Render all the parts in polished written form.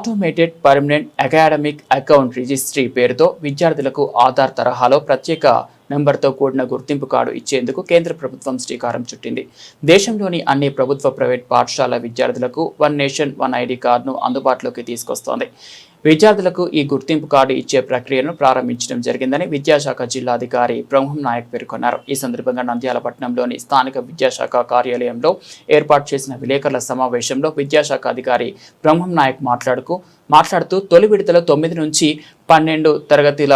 Automated permanent academic account registry పేరుతో విద్యార్థులకు ఆధార్ తరహాలో ప్రత్యేక నెంబర్తో కూడిన గుర్తింపు కార్డు ఇచ్చేందుకు కేంద్ర ప్రభుత్వం శ్రీకారం చుట్టింది. దేశంలోని అన్ని ప్రభుత్వ, ప్రైవేట్ పాఠశాల విద్యార్థులకు వన్ నేషన్ వన్ ఐడి కార్డును అందుబాటులోకి తీసుకొస్తోంది. విద్యార్థులకు ఈ గుర్తింపు కార్డు ఇచ్చే ప్రక్రియను ప్రారంభించడం జరిగిందని విద్యాశాఖ జిల్లాధికారి బ్రహ్మం నాయక్ పేర్కొన్నారు. ఈ సందర్భంగా నంద్యాల పట్టణంలోని స్థానిక విద్యాశాఖ కార్యాలయంలో ఏర్పాటు చేసిన విలేకరుల సమావేశంలో విద్యాశాఖ అధికారి బ్రహ్మం నాయక్ మాట్లాడుతూ తొలి విడతలో 9 నుంచి 12 తరగతుల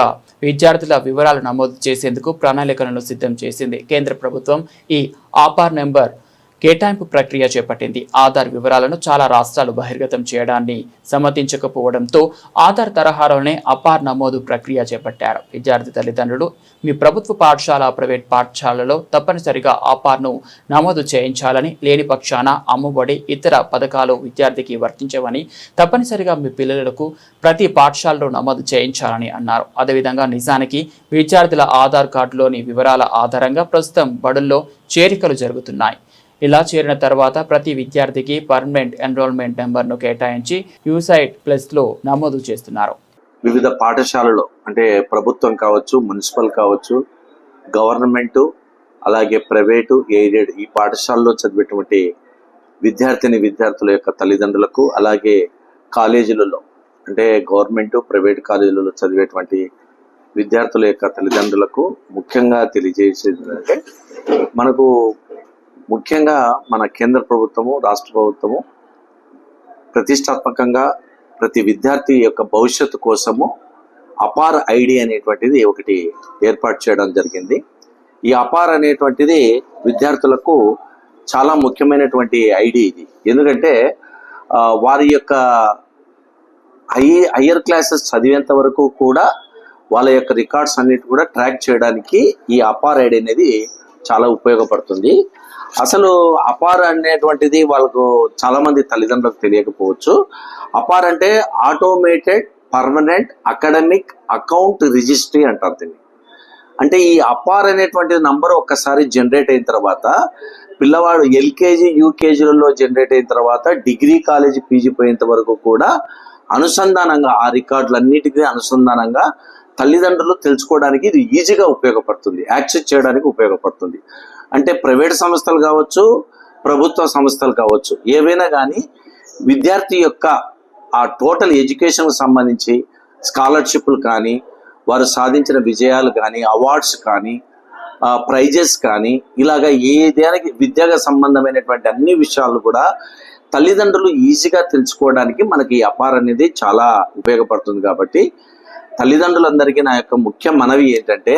విద్యార్థుల వివరాలు నమోదు చేసేందుకు ప్రణాళికలను సిద్ధం చేసింది. కేంద్ర ప్రభుత్వం ఈ ఆధార్ నెంబర్ కేటాయింపు ప్రక్రియ చేపట్టింది. ఆధార్ వివరాలను చాలా రాష్ట్రాలు బహిర్గతం చేయడాన్ని సమ్మతించకపోవడంతో ఆధార్ తరహాలోనే ఆధార్ నమోదు ప్రక్రియ చేపట్టారు. విద్యార్థి తల్లిదండ్రులు మీ ప్రభుత్వ పాఠశాల, ప్రైవేట్ పాఠశాలలో తప్పనిసరిగా ఆధార్ను నమోదు చేయించాలని, లేని పక్షాన అమ్మఒడి, ఇతర పథకాలు విద్యార్థికి వర్తించవని, తప్పనిసరిగా మీ పిల్లలకు ప్రతి పాఠశాలలో నమోదు చేయించాలని అన్నారు. అదేవిధంగా నిజానికి విద్యార్థుల ఆధార్ కార్డులోని వివరాల ఆధారంగా ప్రస్తుతం బడుల్లో చేరికలు జరుగుతున్నాయి. ఇలా చేరిన తర్వాత ప్రతి విద్యార్థికి పర్మనెంట్ ఎన్రోల్మెంట్ నెంబర్ను కేటాయించి యూసైడ్ ప్లస్లో నమోదు చేస్తున్నారు. వివిధ పాఠశాలలో అంటే ప్రభుత్వం కావచ్చు, మున్సిపల్ కావచ్చు, గవర్నమెంటు, అలాగే ప్రైవేటు, ఎయిడెడ్ ఈ పాఠశాలలో చదివేటువంటి విద్యార్థుల యొక్క తల్లిదండ్రులకు, అలాగే కాలేజీలలో అంటే గవర్నమెంటు, ప్రైవేట్ కాలేజీలలో చదివేటువంటి విద్యార్థుల యొక్క తల్లిదండ్రులకు ముఖ్యంగా తెలియజేసేది అంటే మనకు ముఖ్యంగా మన కేంద్ర ప్రభుత్వము, రాష్ట్ర ప్రభుత్వము ప్రతిష్టాత్మకంగా ప్రతి విద్యార్థి యొక్క భవిష్యత్తు కోసము అపార్ ఐడి అనేటువంటిది ఒకటి ఏర్పాటు చేయడం జరిగింది. ఈ అపార్ అనేటువంటిది విద్యార్థులకు చాలా ముఖ్యమైనటువంటి ఐడి ఇది. ఎందుకంటే వారి యొక్క హయ్యర్ క్లాసెస్ చదివేంత వరకు కూడా వాళ్ళ యొక్క రికార్డ్స్ అన్నిటి కూడా ట్రాక్ చేయడానికి ఈ అపార్ ఐడి అనేది చాలా ఉపయోగపడుతుంది. అసలు అపార్ అనేటువంటిది వాళ్ళకు చాలా మంది తల్లిదండ్రులకు తెలియకపోవచ్చు. అపార్ అంటే automated permanent academic account registry అంటారు దీన్ని. అంటే ఈ అపార్ అనేటువంటి నంబర్ ఒక్కసారి జనరేట్ అయిన తర్వాత పిల్లవాడు ఎల్కేజీ, యూకేజీలలో జనరేట్ అయిన తర్వాత డిగ్రీ, కాలేజీ, పీజీ పోయేంత వరకు కూడా అనుసంధానంగా ఆ రికార్డులన్నిటికీ అనుసంధానంగా తల్లిదండ్రులు తెలుసుకోవడానికి ఇది ఈజీగా ఉపయోగపడుతుంది, యాక్సెస్ చేయడానికి ఉపయోగపడుతుంది. అంటే ప్రైవేట్ సంస్థలు కావచ్చు, ప్రభుత్వ సంస్థలు కావచ్చు, ఏవైనా కానీ విద్యార్థి యొక్క ఆ టోటల్ ఎడ్యుకేషన్కి సంబంధించి స్కాలర్షిప్లు కానీ, వారు సాధించిన విజయాలు కానీ, అవార్డ్స్ కానీ, ప్రైజెస్ కానీ, ఇలాగా ఏదానికి విద్యకు సంబంధమైనటువంటి అన్ని విషయాలు కూడా తల్లిదండ్రులు ఈజీగా తెలుసుకోవడానికి మనకి ఈ అపార్ అనేది చాలా ఉపయోగపడుతుంది. కాబట్టి తల్లిదండ్రులందరికీ నా యొక్క ముఖ్య మనవి ఏంటంటే,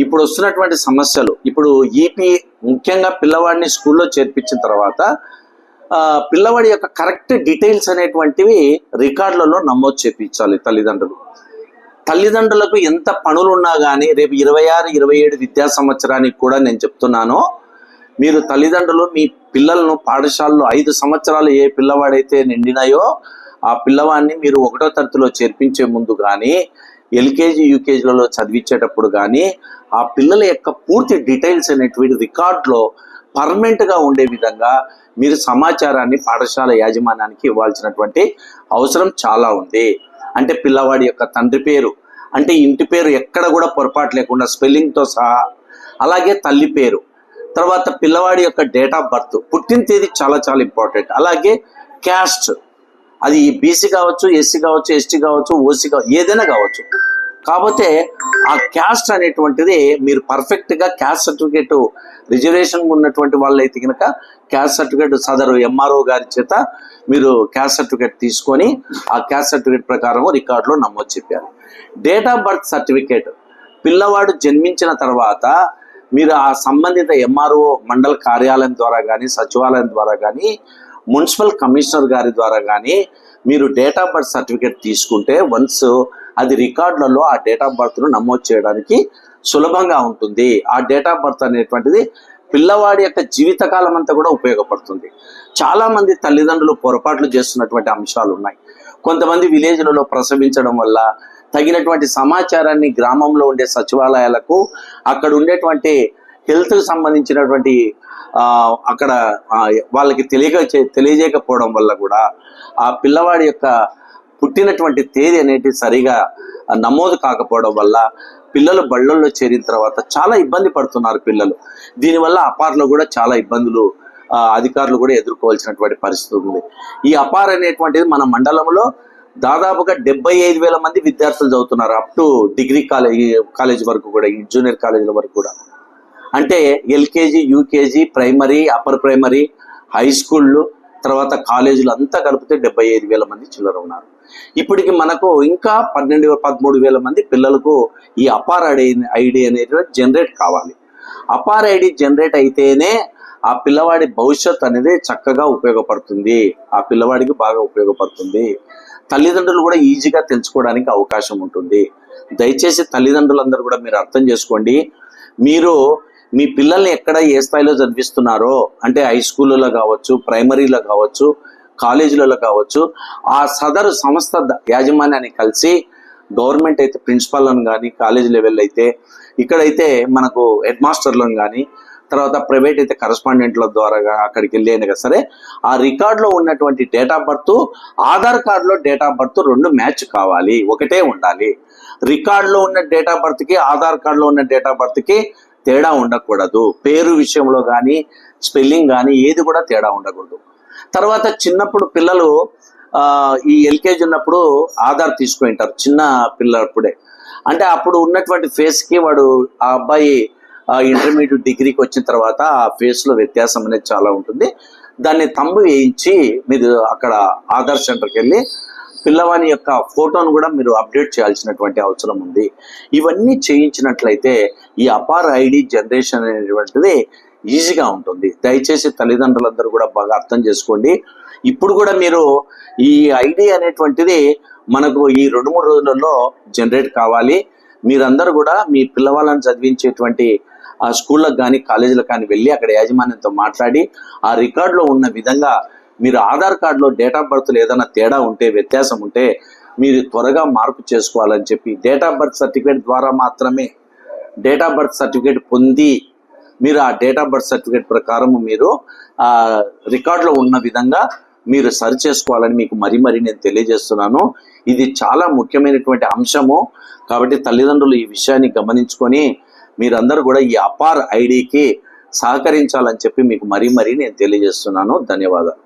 ఇప్పుడు వస్తున్నటువంటి సమస్యలు, ఇప్పుడు ఈపీ ముఖ్యంగా పిల్లవాడిని స్కూల్లో చేర్పించిన తర్వాత పిల్లవాడి యొక్క కరెక్ట్ డీటెయిల్స్ అనేటువంటివి రికార్డులలో నమోదు చేయించాలి తల్లిదండ్రులకు ఎంత పనులు ఉన్నా కానీ రేపు 26, 27 విద్యా సంవత్సరానికి కూడా నేను చెప్తున్నాను, మీరు తల్లిదండ్రులు మీ పిల్లలను పాఠశాలలో 5 సంవత్సరాలు ఏ పిల్లవాడైతే నిండినాయో ఆ పిల్లవాడిని మీరు 1వ తరగతిలో చేర్పించే ముందు కానీ, ఎల్కేజీ, యూకేజీలలో చదివించేటప్పుడు కానీ ఆ పిల్లల యొక్క పూర్తి డీటెయిల్స్ అనేటువంటి రికార్డులో పర్మనెంట్గా ఉండే విధంగా మీరు సమాచారాన్ని పాఠశాల యాజమాన్యానికి ఇవ్వాల్సినటువంటి అవసరం చాలా ఉంది. అంటే పిల్లవాడి యొక్క తండ్రి పేరు, అంటే ఇంటి పేరు ఎక్కడ కూడా పొరపాటు లేకుండా స్పెల్లింగ్తో సహా, అలాగే తల్లి పేరు, తర్వాత పిల్లవాడి యొక్క డేట్ ఆఫ్ బర్త్, పుట్టిన తేదీ చాలా చాలా ఇంపార్టెంట్. అలాగే క్యాస్ట్, అది బీసీ కావచ్చు, ఎస్సీ కావచ్చు, ఎస్టీ కావచ్చు, ఓసీ కావచ్చు, ఏదైనా కావచ్చు. కాకపోతే ఆ క్యాస్ట్ అనేటువంటిది మీరు పర్ఫెక్ట్గా క్యాస్ట్ సర్టిఫికేట్ రిజర్వేషన్ ఉన్నటువంటి వాళ్ళైతే కనుక క్యాస్ట్ సర్టిఫికేట్ సదరు ఎంఆర్ఓ గారి చేత మీరు క్యాస్ట్ సర్టిఫికేట్ తీసుకొని ఆ క్యాస్ట్ సర్టిఫికేట్ ప్రకారం రికార్డులో నమోదు చెప్పారు. డేట్ ఆఫ్ బర్త్ సర్టిఫికేట్ పిల్లవాడు జన్మించిన తర్వాత మీరు ఆ సంబంధిత ఎంఆర్ఓ మండల కార్యాలయం ద్వారా కానీ, సచివాలయం ద్వారా కానీ, మున్సిపల్ కమిషనర్ గారి ద్వారా కానీ మీరు డేట్ ఆఫ్ బర్త్ సర్టిఫికేట్ తీసుకుంటే వన్స్ అది రికార్డులలో ఆ డేట్ ఆఫ్ బర్త్ను నమోదు చేయడానికి సులభంగా ఉంటుంది. ఆ డేట్ ఆఫ్ బర్త్ అనేటువంటిది పిల్లవాడి యొక్క జీవితకాలం అంతా కూడా ఉపయోగపడుతుంది. చాలామంది తల్లిదండ్రులు పొరపాట్లు చేస్తున్నటువంటి అంశాలు ఉన్నాయి. కొంతమంది విలేజ్లలో ప్రసవించడం వల్ల తగినటువంటి సమాచారాన్ని గ్రామంలో ఉండే సచివాలయాలకు, అక్కడ ఉండేటువంటి హెల్త్కి సంబంధించినటువంటి అక్కడ వాళ్ళకి తెలియజేయకపోవడం వల్ల కూడా ఆ పిల్లవాడి యొక్క పుట్టినటువంటి తేదీ అనేది సరిగా నమోదు కాకపోవడం వల్ల పిల్లలు బళ్ళల్లో చేరిన తర్వాత చాలా ఇబ్బంది పడుతున్నారు పిల్లలు. దీనివల్ల అపార్లో కూడా చాలా ఇబ్బందులు అధికారులు కూడా ఎదుర్కోవాల్సినటువంటి పరిస్థితి ఉంది. ఈ అపార్ అనేటువంటిది మన మండలంలో దాదాపుగా 75,000 మంది విద్యార్థులు చదువుతున్నారు, అప్ టు డిగ్రీ కాలేజ్ వరకు కూడా, ఈ జూనియర్ కాలేజీల వరకు కూడా. అంటే LKG, UKG, primary, upper primary, high స్కూళ్ళు, తర్వాత కాలేజీలు అంతా కలిపితే 75,000 మంది చిల్లర ఉన్నారు. ఇప్పటికి మనకు ఇంకా 13,000 మంది పిల్లలకు ఈ అపార్ ఐడి అనేది జనరేట్ కావాలి. అపార్ ఐడి జనరేట్ అయితేనే ఆ పిల్లవాడి భవిష్యత్ అనేది చక్కగా ఉపయోగపడుతుంది, ఆ పిల్లవాడికి బాగా ఉపయోగపడుతుంది. తల్లిదండ్రులు కూడా ఈజీగా తెలుసుకోవడానికి అవకాశం ఉంటుంది. దయచేసి తల్లిదండ్రులందరూ కూడా మీరు అర్థం చేసుకోండి. మీరు మీ పిల్లల్ని ఎక్కడ ఏ స్థాయిలో చదివిస్తున్నారో, అంటే హై స్కూళ్ళలో కావచ్చు, ప్రైమరీలో కావచ్చు, కాలేజీలలో కావచ్చు, ఆ సదరు సంస్థ యాజమాన్యాన్ని కలిసి, గవర్నమెంట్ అయితే ప్రిన్సిపాల్లను కానీ, కాలేజీ లెవెల్ అయితే ఇక్కడైతే మనకు హెడ్ మాస్టర్లను కానీ, తర్వాత ప్రైవేట్ అయితే కరస్పాండెంట్ల ద్వారా అక్కడికి వెళ్ళి అయినా సరే ఆ రికార్డులో ఉన్నటువంటి డేట్ ఆఫ్ బర్త్, ఆధార్ కార్డులో డేట్ ఆఫ్ బర్త్ 2 మ్యాచ్ కావాలి, ఒకటే ఉండాలి. రికార్డులో ఉన్న డేట్ ఆఫ్ బర్త్కి ఆధార్ కార్డులో ఉన్న డేట్ ఆఫ్ బర్త్కి తేడా ఉండకూడదు. పేరు విషయంలో కానీ, స్పెల్లింగ్ కానీ ఏది కూడా తేడా ఉండకూడదు. తర్వాత చిన్నప్పుడు పిల్లలు ఈ ఎల్కేజీ ఉన్నప్పుడు ఆధార్ తీసుకుంటారు, చిన్న పిల్లప్పుడే. అంటే అప్పుడు ఉన్నటువంటి ఫేస్కి వాడు, ఆ అబ్బాయి ఇంటర్మీడియట్ డిగ్రీకి వచ్చిన తర్వాత ఆ ఫేస్లో వ్యత్యాసం అనేది చాలా ఉంటుంది. దాన్ని తంబు వేయించి మీరు అక్కడ ఆధార్ సెంటర్కి వెళ్ళి పిల్లవాని యొక్క ఫోటోను కూడా మీరు అప్డేట్ చేయాల్సినటువంటి అవసరం ఉంది. ఇవన్నీ చేయించినట్లయితే ఈ అపార్ ఐడి జనరేషన్ అనేటువంటిది ఈజీగా ఉంటుంది. దయచేసి తల్లిదండ్రులందరూ కూడా బాగా అర్థం చేసుకోండి. ఇప్పుడు కూడా మీరు ఈ ఐడి అనేటువంటిది మనకు ఈ 2-3 రోజులలో జనరేట్ కావాలి. మీరందరూ కూడా మీ పిల్లవాళ్ళని చదివించేటువంటి ఆ స్కూళ్ళకు కానీ, కాలేజీలకు కానీ వెళ్ళి అక్కడ యాజమాన్యంతో మాట్లాడి ఆ రికార్డులో ఉన్న విధంగా మీరు ఆధార్ కార్డులో డేట్ ఆఫ్ బర్త్లో ఏదైనా తేడా ఉంటే, వ్యత్యాసం ఉంటే మీరు త్వరగా మార్పు చేసుకోవాలని చెప్పి, డేట్ ఆఫ్ బర్త్ సర్టిఫికేట్ ద్వారా మాత్రమే డేట్ ఆఫ్ బర్త్ సర్టిఫికేట్ పొంది మీరు ఆ డేట్ ఆఫ్ బర్త్ సర్టిఫికేట్ ప్రకారం మీరు ఆ రికార్డులో ఉన్న విధంగా మీరు సరి చేసుకోవాలని మీకు మరీ నేను తెలియజేస్తున్నాను. ఇది చాలా ముఖ్యమైనటువంటి అంశము. కాబట్టి తల్లిదండ్రులు ఈ విషయాన్ని గమనించుకొని మీరందరూ కూడా ఈ అపార్ ఐడికి సహకరించాలని చెప్పి మీకు మరీ నేను తెలియజేస్తున్నాను. ధన్యవాదాలు.